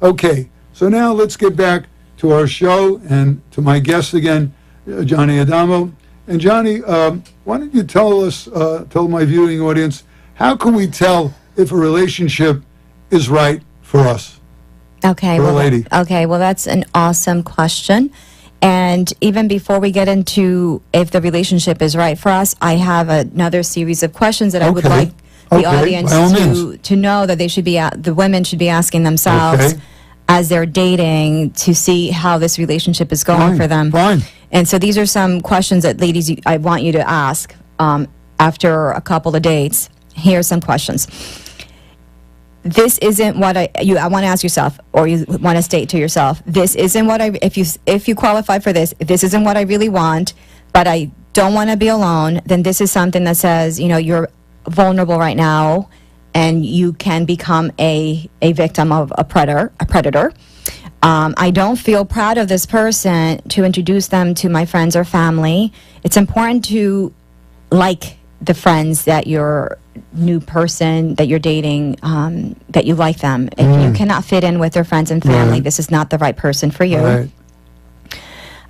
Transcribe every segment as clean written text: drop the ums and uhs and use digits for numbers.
Okay, so now let's get back to our show and to my guest again, Jianny Adamo. And Jianny, why don't you tell us, tell my viewing audience, how can we tell if a relationship is right for us? Okay, for a lady. Okay, well, that's an awesome question. And even before we get into if the relationship is right for us, I have another series of questions that I would like the audience to know that they should be the women should be asking themselves as they're dating to see how this relationship is going for them. And so these are some questions that ladies I want you to ask after a couple of dates. Here's some questions. This isn't what I want to ask yourself, or you want to state to yourself, this isn't what if you qualify for this, if this isn't what I really want, but I don't want to be alone, then this is something that says, you're vulnerable right now and you can become a victim of a predator. I don't feel proud of this person to introduce them to my friends or family. It's important to like the friends that your new person that you're dating, that you like them. If you cannot fit in with their friends and family, this is not the right person for you.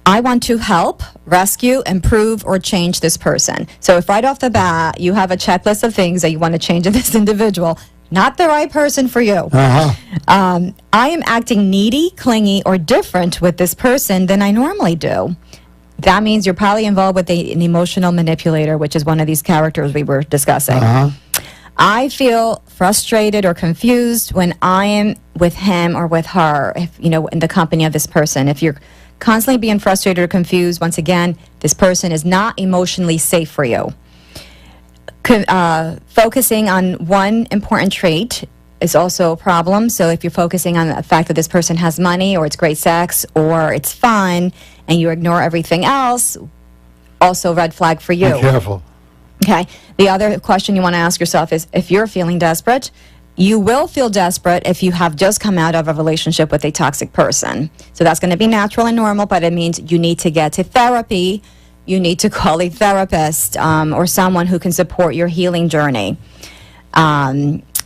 I want to help, rescue, improve, or change this person. So if right off the bat you have a checklist of things that you want to change in this individual, not the right person for you. I am acting needy, clingy, or different with this person than I normally do. That means you're probably involved with an emotional manipulator, which is one of these characters we were discussing. I feel frustrated or confused when I am with him or with her, if in the company of this person. If you're constantly being frustrated or confused, once again, this person is not emotionally safe for you. Focusing on one important trait is also a problem. So if you're focusing on the fact that this person has money, or it's great sex, or it's fun, and you ignore everything else, also red flag for you. Be careful. Okay. The other question you want to ask yourself is, if you're feeling desperate, you will feel desperate if you have just come out of a relationship with a toxic person. So that's going to be natural and normal, but it means you need to get to therapy. You need to call a therapist or someone who can support your healing journey.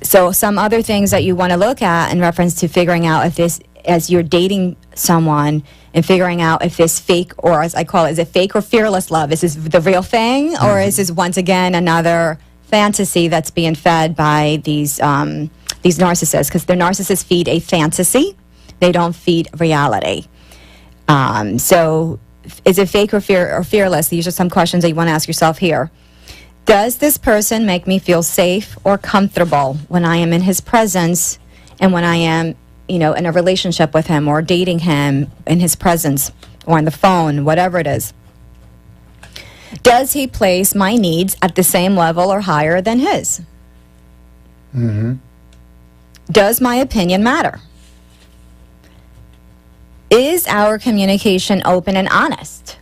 So some other things that you want to look at in reference to figuring out if this, as you're dating someone, and figuring out if this fake, or as I call it, is it fake or fearless love? Is this the real thing, or is this once again another fantasy that's being fed by these narcissists? Because the narcissists feed a fantasy, they don't feed reality. So is it fake or fearless? These are some questions that you want to ask yourself here. Does this person make me feel safe or comfortable when I am in his presence and when I am in a relationship with him or dating him in his presence or on the phone, whatever it is? Does he place my needs at the same level or higher than his? Does my opinion matter? Is our communication open and honest?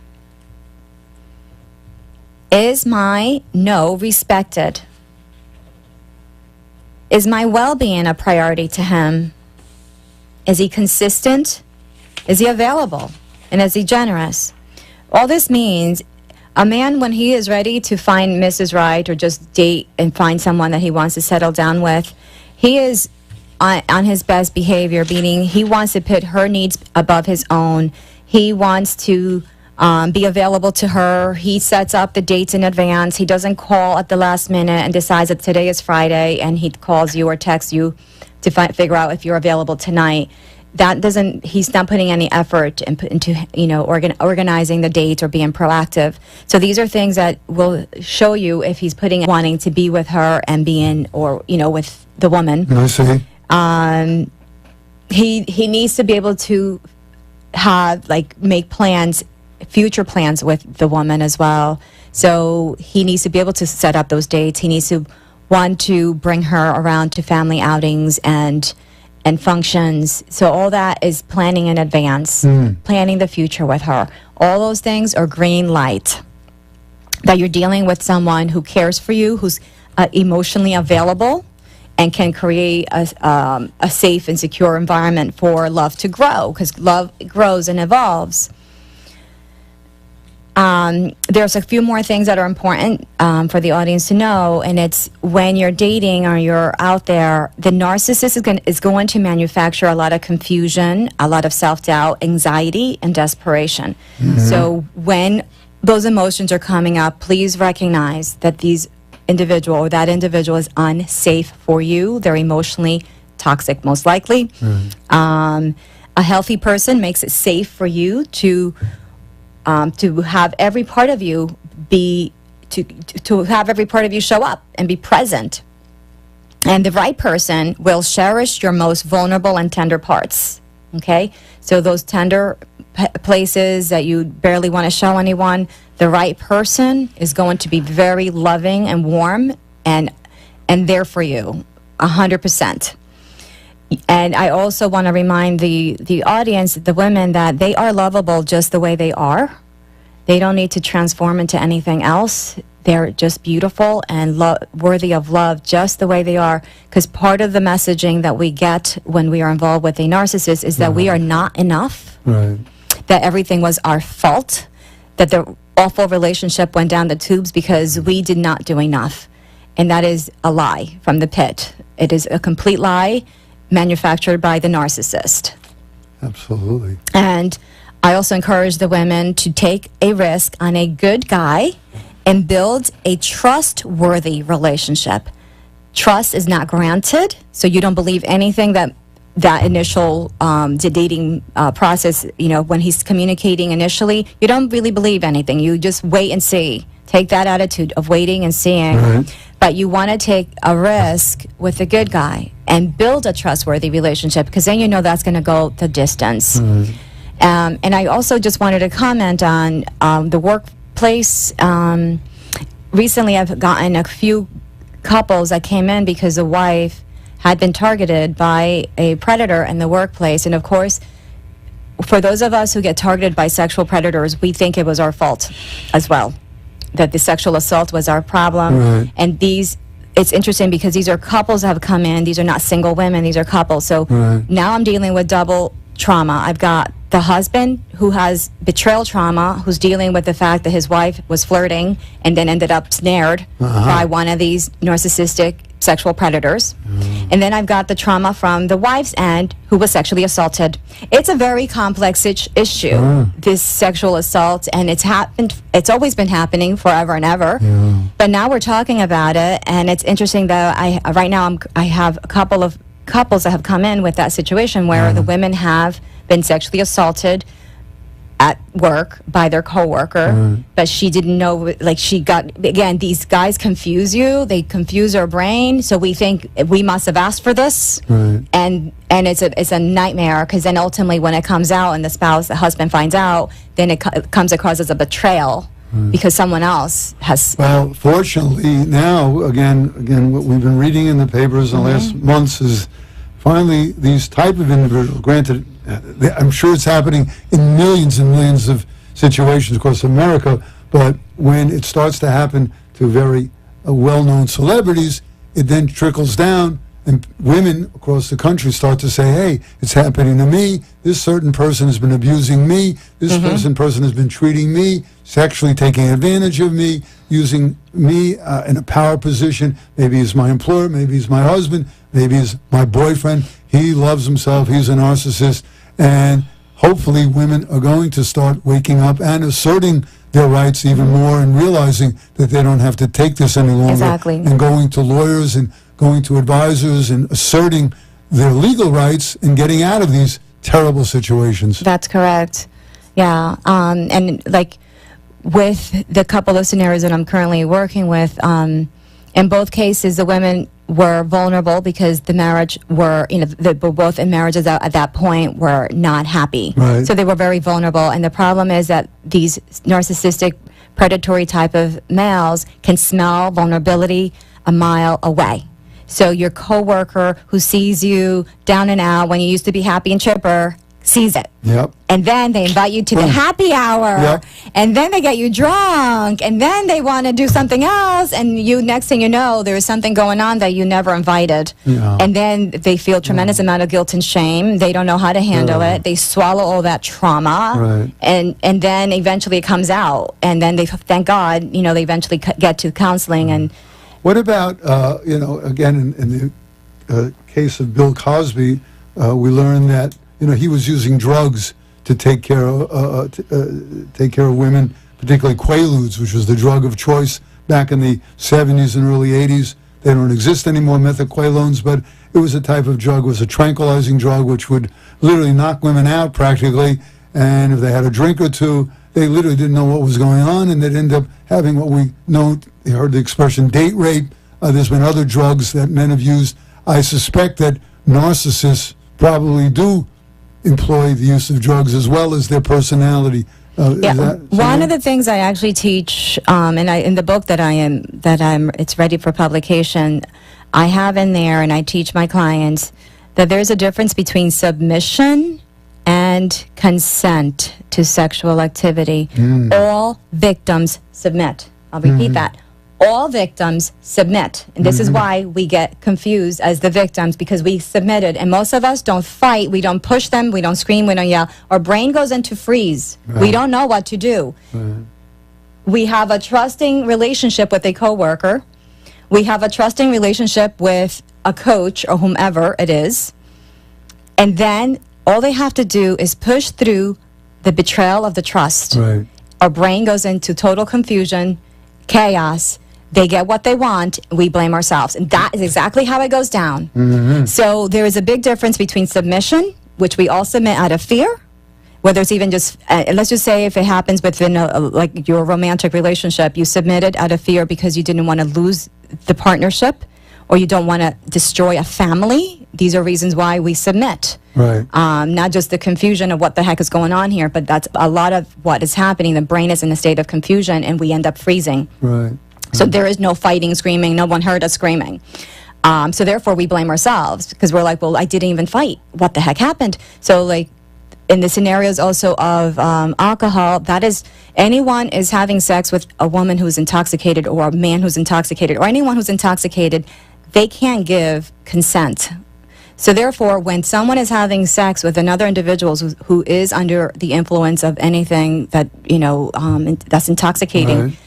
Is my no respected? Is my well-being a priority to him? Is he consistent? Is he available? And is he generous? All this means a man, when he is ready to find Mrs. Right or just date and find someone that he wants to settle down with, he is on his best behavior, meaning he wants to put her needs above his own. He wants to be available to her. He sets up the dates in advance. He doesn't call at the last minute and decides that today is Friday and he calls you or texts you to figure out if you're available tonight. He's not putting any effort into organizing the dates or being proactive. So these are things that will show you if he's wanting to be with her and being, or with the woman. I see. He needs to be able to have make plans, future plans with the woman as well. So he needs to be able to set up those dates. He needs to want to bring her around to family outings and functions. So all that is planning in advance, planning the future with her. All those things are green light. That you're dealing with someone who cares for you, who's emotionally available, and can create a safe and secure environment for love to grow, because love grows and evolves. there's a few more things that are important for the audience to know, and it's when you're dating or you're out there, the narcissist is going to manufacture a lot of confusion, a lot of self-doubt, anxiety, and desperation. So when those emotions are coming up, please recognize that that individual is unsafe for you. They're emotionally toxic, most likely. A healthy person makes it safe for you to have every part of you to have every part of you show up and be present. And the right person will cherish your most vulnerable and tender parts. Okay? So those tender places that you barely want to show anyone, the right person is going to be very loving and warm and there for you, 100%. And I also want to remind the audience, the women, that they are lovable just the way they are. They don't need to transform into anything else. They're just beautiful and worthy of love just the way they are. Because part of the messaging that we get when we are involved with a narcissist is that we are not enough, that everything was our fault, that the awful relationship went down the tubes because we did not do enough. And that is a lie from the pit. It is a complete lie manufactured by the narcissist. Absolutely. And I also encourage the women to take a risk on a good guy and build a trustworthy relationship. Trust is not granted, so you don't believe anything that initial dating process, when he's communicating initially, you don't really believe anything. You just wait and see. Take that attitude of waiting and seeing. But you want to take a risk with a good guy and build a trustworthy relationship, because then that's going to go the distance. And I also just wanted to comment on the workplace. Recently, I've gotten a few couples that came in because the wife had been targeted by a predator in the workplace. And of course, for those of us who get targeted by sexual predators, we think it was our fault as well, that the sexual assault was our problem. And it's interesting because these are couples that have come in. These are not single women. These are couples. So now I'm dealing with double trauma. I've got the husband who has betrayal trauma, who's dealing with the fact that his wife was flirting and then ended up snared by one of these narcissistic sexual predators. And then I've got the trauma from the wife's end, who was sexually assaulted. It's a very complex issue, this sexual assault, and it's always been happening forever and ever. But now we're talking about it, and it's interesting that I have a couple of couples that have come in with that situation where the women have been sexually assaulted at work by their coworker, but she didn't know, these guys confuse you, they confuse her brain, so we think we must have asked for this, and it's a nightmare, because then ultimately when it comes out and the husband finds out, then it comes across as a betrayal, because someone else has... Well, fortunately now, again, what we've been reading in the papers in the last months is finally these type of individuals, granted, I'm sure it's happening in millions and millions of situations across America, but when it starts to happen to very well-known celebrities, it then trickles down, and women across the country start to say, hey, it's happening to me, this certain person has been abusing me, this person has been treating me, sexually taking advantage of me, using me in a power position, maybe he's my employer, maybe he's my husband, maybe he's my boyfriend, he loves himself, he's a narcissist, and hopefully women are going to start waking up and asserting their rights even more and realizing that they don't have to take this any longer. And going to lawyers and going to advisors and asserting their legal rights and getting out of these terrible situations. That's correct. Yeah. And with the couple of scenarios that I'm currently working with, in both cases, the women were vulnerable because the marriage were both in marriages at that point were not happy. So they were very vulnerable. And the problem is that these narcissistic, predatory type of males can smell vulnerability a mile away. So your coworker who sees you down and out when you used to be happy and chipper sees it. Yep. And then they invite you to the happy hour. Yep. And then they get you drunk. And then they want to do something else. And you, next thing you know, there's something going on that you never invited. Yeah. And then they feel tremendous amount of guilt and shame. They don't know how to handle it. They swallow all that trauma. Right. And then eventually it comes out. And then they, thank God, they eventually get to counseling. And what about, again, in the case of Bill Cosby, we learned that he was using drugs to take care of women, particularly Quaaludes, which was the drug of choice back in the 70s and early 80s. They don't exist anymore, methaqualones, but it was a type of drug. It was a tranquilizing drug which would literally knock women out practically, and if they had a drink or two, they literally didn't know what was going on, and they'd end up having what we know, you heard the expression date rape. There's been other drugs that men have used. I suspect that narcissists probably do employ the use of drugs as well as their personality. One of the things I actually teach, in the book it's ready for publication, I have in there, and I teach my clients that there's a difference between submission and consent to sexual activity. All victims submit. I'll repeat that. All victims submit. And this is why we get confused as the victims, because we submitted. And most of us don't fight. We don't push them. We don't scream. We don't yell. Our brain goes into freeze. Right. We don't know what to do. Right. We have a trusting relationship with a coworker. We have a trusting relationship with a coach or whomever it is. And then all they have to do is push through the betrayal of the trust. Right. Our brain goes into total confusion, chaos. They get what they want, we blame ourselves. And that is exactly how it goes down. So there is a big difference between submission, which we all submit out of fear, whether it's even just, let's just say if it happens within like your romantic relationship, you submitted out of fear because you didn't want to lose the partnership, or you don't want to destroy a family. These are reasons why we submit. Right. Not just the confusion of what the heck is going on here, but that's a lot of what is happening. The brain is in a state of confusion, and we end up freezing. Right. So there is no fighting, screaming. No one heard us screaming. So therefore, we blame ourselves because we're like, well, I didn't even fight. What the heck happened? So like in the scenarios also of alcohol, that is, anyone is having sex with a woman who's intoxicated or a man who's intoxicated or anyone who's intoxicated, they can't give consent. So therefore, when someone is having sex with another individual who is under the influence of anything that, that's intoxicating, right.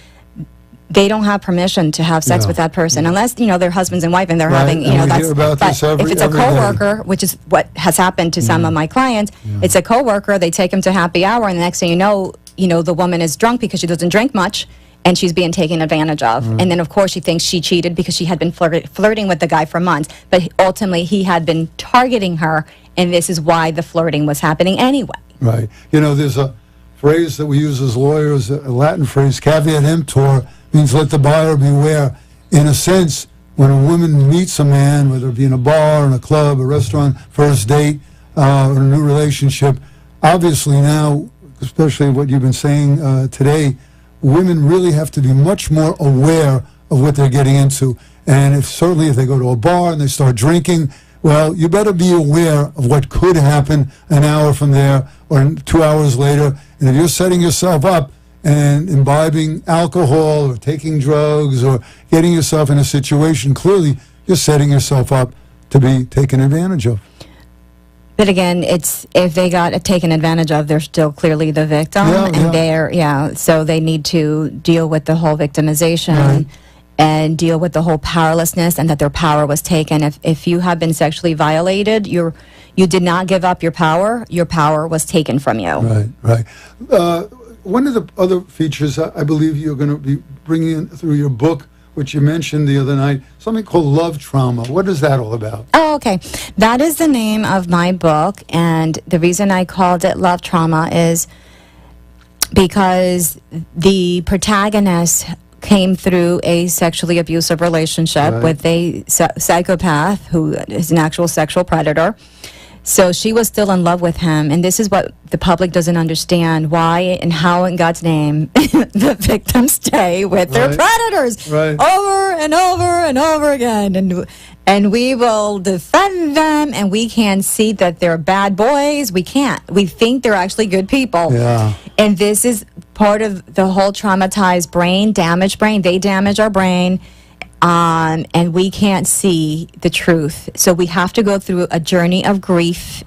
They don't have permission to have sex with that person unless, they're husbands and wife and they're having, that's, but if it's a coworker, which is what has happened to some of my clients, it's a coworker, they take him to happy hour, and the next thing you know, the woman is drunk because she doesn't drink much, and she's being taken advantage of. And then, of course, she thinks she cheated because she had been flirting with the guy for months, but ultimately he had been targeting her, and this is why the flirting was happening anyway. Right. There's a phrase that we use as lawyers, a Latin phrase, caveat emptor, means let the buyer beware. In a sense, when a woman meets a man, whether it be in a bar, in a club, a restaurant, first date, or a new relationship, obviously now, especially what you've been saying today, women really have to be much more aware of what they're getting into. And certainly if they go to a bar and they start drinking, well, you better be aware of what could happen an hour from there or 2 hours later. And if you're setting yourself up and imbibing alcohol or taking drugs or getting yourself in a situation, clearly you're setting yourself up to be taken advantage of. But again, it's if they got taken advantage of, they're still clearly the victim, so they need to deal with the whole victimization and deal with the whole powerlessness and that their power was taken. If you have been sexually violated, you did not give up your power was taken from you. Right. One of the other features I believe you're going to be bringing in through your book, which you mentioned the other night, something called love trauma. What is that all about? Oh, okay. That is the name of my book, and the reason I called it Love Trauma is because the protagonist came through a sexually abusive relationship with a psychopath who is an actual sexual predator. So she was still in love with him, and this is what the public doesn't understand: why and how, in God's name, the victims stay with their predators over and over and over again, and we will defend them, and we can see that they're bad boys. We can't. We think they're actually good people. Yeah. And this is part of the whole traumatized brain, damaged brain. They damage our brain. And we can't see the truth. So we have to go through a journey of grief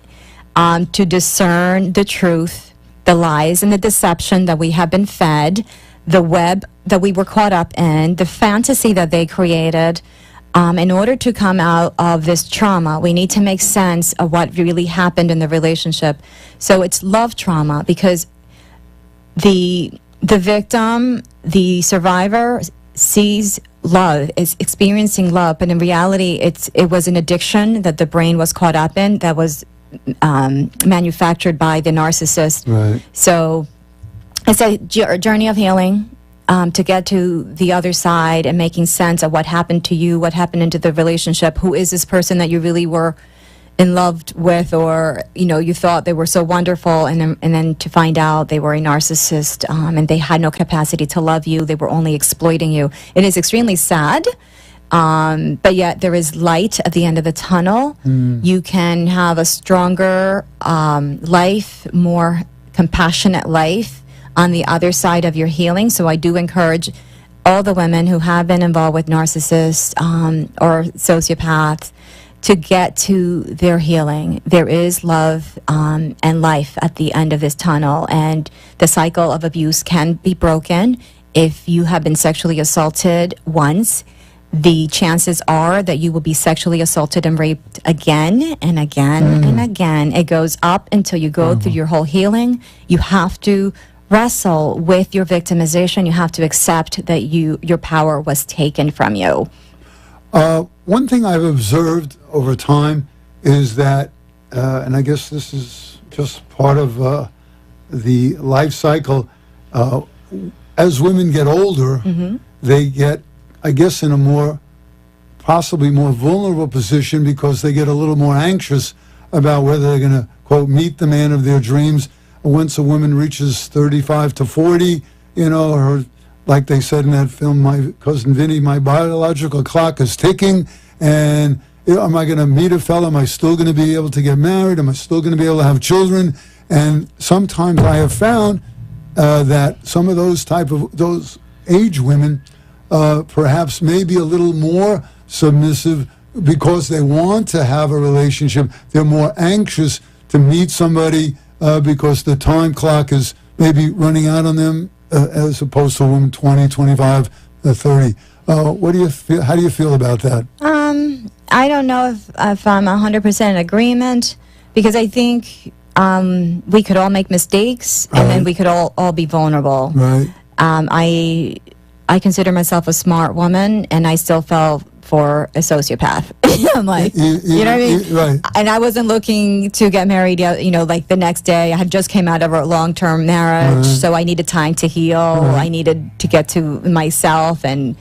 to discern the truth, the lies and the deception that we have been fed, the web that we were caught up in, the fantasy that they created. In order to come out of this trauma, we need to make sense of what really happened in the relationship. So it's love trauma, because the victim, the survivor, sees love, is experiencing love, but in reality it was an addiction that the brain was caught up in, that was manufactured by the narcissist. Right. So it's a journey of healing, to get to the other side and making sense of what happened to you, what happened into the relationship, who is this person that you really were in love with, or you thought they were so wonderful, and then to find out they were a narcissist, and they had no capacity to love you. They were only exploiting you. It is extremely sad, but yet there is light at the end of the tunnel. You can have a stronger life, more compassionate life on the other side of your healing. So I do encourage all the women who have been involved with narcissists or sociopaths to get to their healing. There is love and life at the end of this tunnel, and the cycle of abuse can be broken. If you have been sexually assaulted once, the chances are that you will be sexually assaulted and raped again and again and again. It goes up until you go through your whole healing. You have to wrestle with your victimization. You have to accept that your power was taken from you. One thing I've observed over time is that, and I guess this is just part of the life cycle, as women get older, they get, I guess, in a possibly more vulnerable position, because they get a little more anxious about whether they're going to, quote, meet the man of their dreams. Once a woman reaches 35 to 40, or like they said in that film, My Cousin Vinny, my biological clock is ticking, and am I going to meet a fella? Am I still going to be able to get married? Am I still going to be able to have children? And sometimes I have found that some of those age women perhaps maybe a little more submissive because they want to have a relationship. They're more anxious to meet somebody because the time clock is maybe running out on them, as opposed to a woman 20, 25, 30. What do you feel? How do you feel about that? I don't know if I'm 100% in agreement, because I think we could all make mistakes, and then we could all be vulnerable. Right. I consider myself a smart woman, and I still fell for a sociopath. I'm like, you know what I mean? Right. And I wasn't looking to get married, like the next day. I had just came out of a long-term marriage, so I needed time to heal. I needed to get to myself, and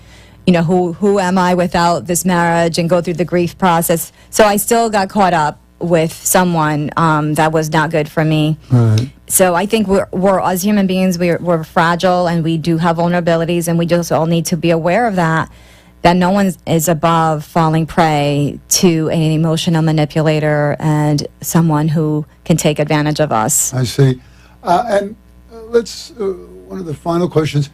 who am I without this marriage, and go through the grief process. So I still got caught up with someone that was not good for me. Right. So I think we're as human beings, we're fragile, and we do have vulnerabilities, and we just all need to be aware of that no one is above falling prey to an emotional manipulator and someone who can take advantage of us. I see. And let's, one of the final questions,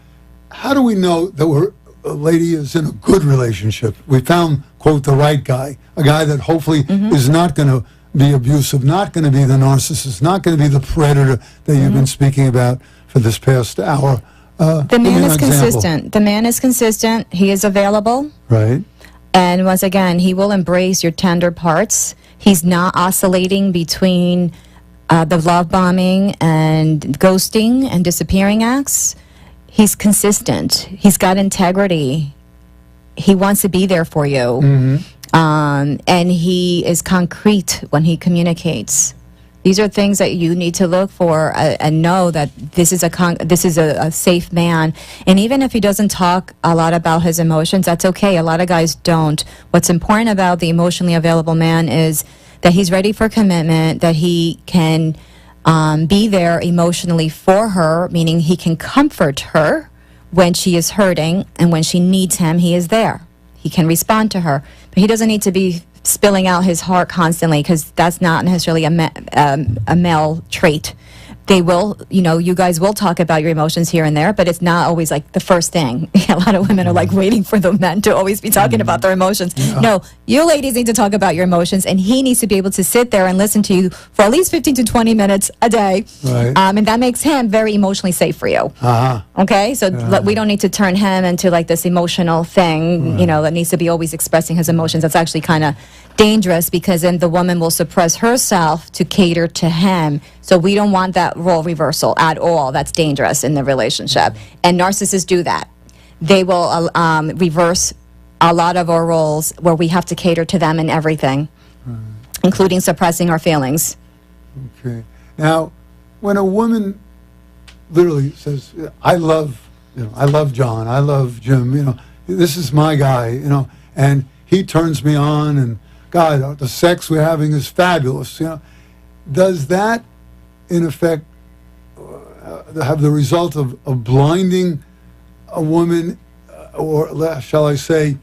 how do we know that a lady is in a good relationship? We found, quote, the right guy, a guy that hopefully is not going to be abusive, not going to be the narcissist, not going to be the predator that you've been speaking about for this past hour. The man is consistent. The man is consistent. He is available. Right. And once again, he will embrace your tender parts. He's not oscillating between the love bombing and ghosting and disappearing acts. He's consistent. He's got integrity. He wants to be there for you. And he is concrete when he communicates. These are things that you need to look for and know that this is a safe man. And even if he doesn't talk a lot about his emotions, that's okay. A lot of guys don't. What's important about the emotionally available man is that he's ready for commitment, that he can be there emotionally for her, meaning he can comfort her when she is hurting, and when she needs him, he is there. He can respond to her, but he doesn't need to be spilling out his heart constantly, because that's not necessarily a male trait. They will, you guys will talk about your emotions here and there, but it's not always like the first thing. A lot of women are like waiting for the men to always be talking about their emotions. Yeah. No, you ladies need to talk about your emotions, and he needs to be able to sit there and listen to you for at least 15 to 20 minutes a day. Right. And that makes him very emotionally safe for you. Uh-huh. Okay? So we don't need to turn him into like this emotional thing, that needs to be always expressing his emotions. That's actually kind of dangerous, because then the woman will suppress herself to cater to him. So we don't want that role reversal at all. That's dangerous in the relationship. And narcissists do that. They will reverse a lot of our roles where we have to cater to them in everything, including suppressing our feelings. Okay. Now, when a woman literally says, I love John, I love Jim, this is my guy, and he turns me on, and God, the sex we're having is fabulous, does that, in effect, have the result of blinding a woman, or shall I say,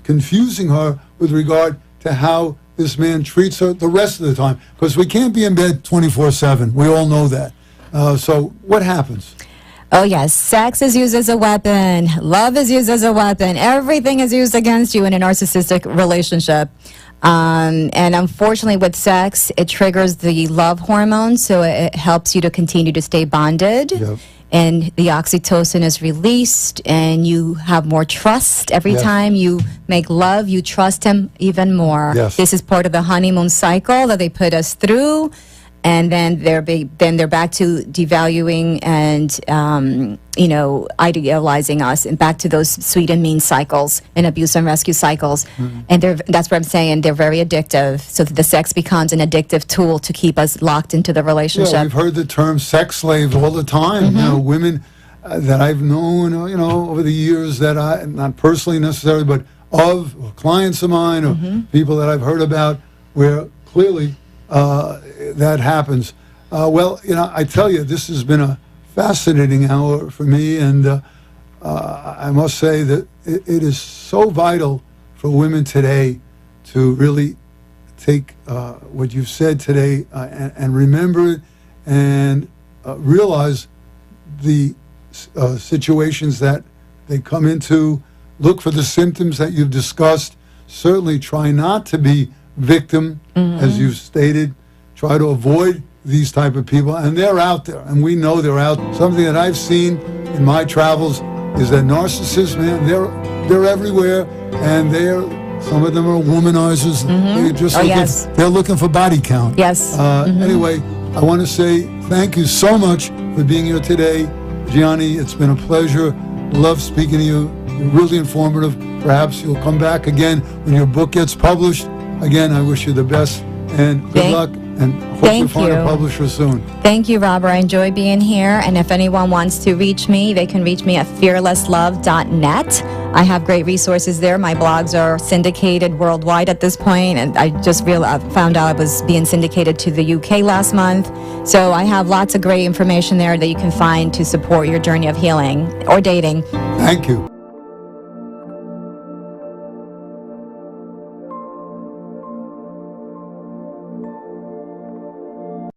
confusing her with regard to how this man treats her the rest of the time? Because we can't be in bed 24/7. We all know that. So what happens? Oh, yes. Sex is used as a weapon. Love is used as a weapon. Everything is used against you in a narcissistic relationship. And unfortunately, with sex, it triggers the love hormone, so it helps you to continue to stay bonded. Yep. And the oxytocin is released, and you have more trust. Every time you make love, you trust him even more. Yes. This is part of the honeymoon cycle that they put us through. And then they're back to devaluing and idealizing us, and back to those sweet and mean cycles and abuse and rescue cycles. And that's what I'm saying. They're very addictive. So the sex becomes an addictive tool to keep us locked into the relationship. Yeah, we've heard the term sex slave all the time. Women that I've known, over the years, that I, not personally necessarily, but of clients of mine or people that I've heard about, where clearly that happens. I tell you, this has been a fascinating hour for me, and I must say that it is so vital for women today to really take what you've said today and remember it, and realize the situations that they come into. Look for the symptoms that you've discussed. Certainly try not to be victim, as you've stated. Try to avoid these type of people, and they're out there, and we know they're out. Something that I've seen in my travels is that narcissists, man, they're everywhere, and some of them are womanizers. They're looking for body count. Yes. Anyway, I want to say thank you so much for being here today, Jianny. It's been a pleasure. Love speaking to you. You're really informative. Perhaps you'll come back again when your book gets published. Again, I wish you the best, and good luck, and hope to find a publisher soon. Thank you, Robert. I enjoy being here, and if anyone wants to reach me, they can reach me at fearlesslove.net. I have great resources there. My blogs are syndicated worldwide at this point, and I just found out I was being syndicated to the UK last month. So I have lots of great information there that you can find to support your journey of healing or dating. Thank you.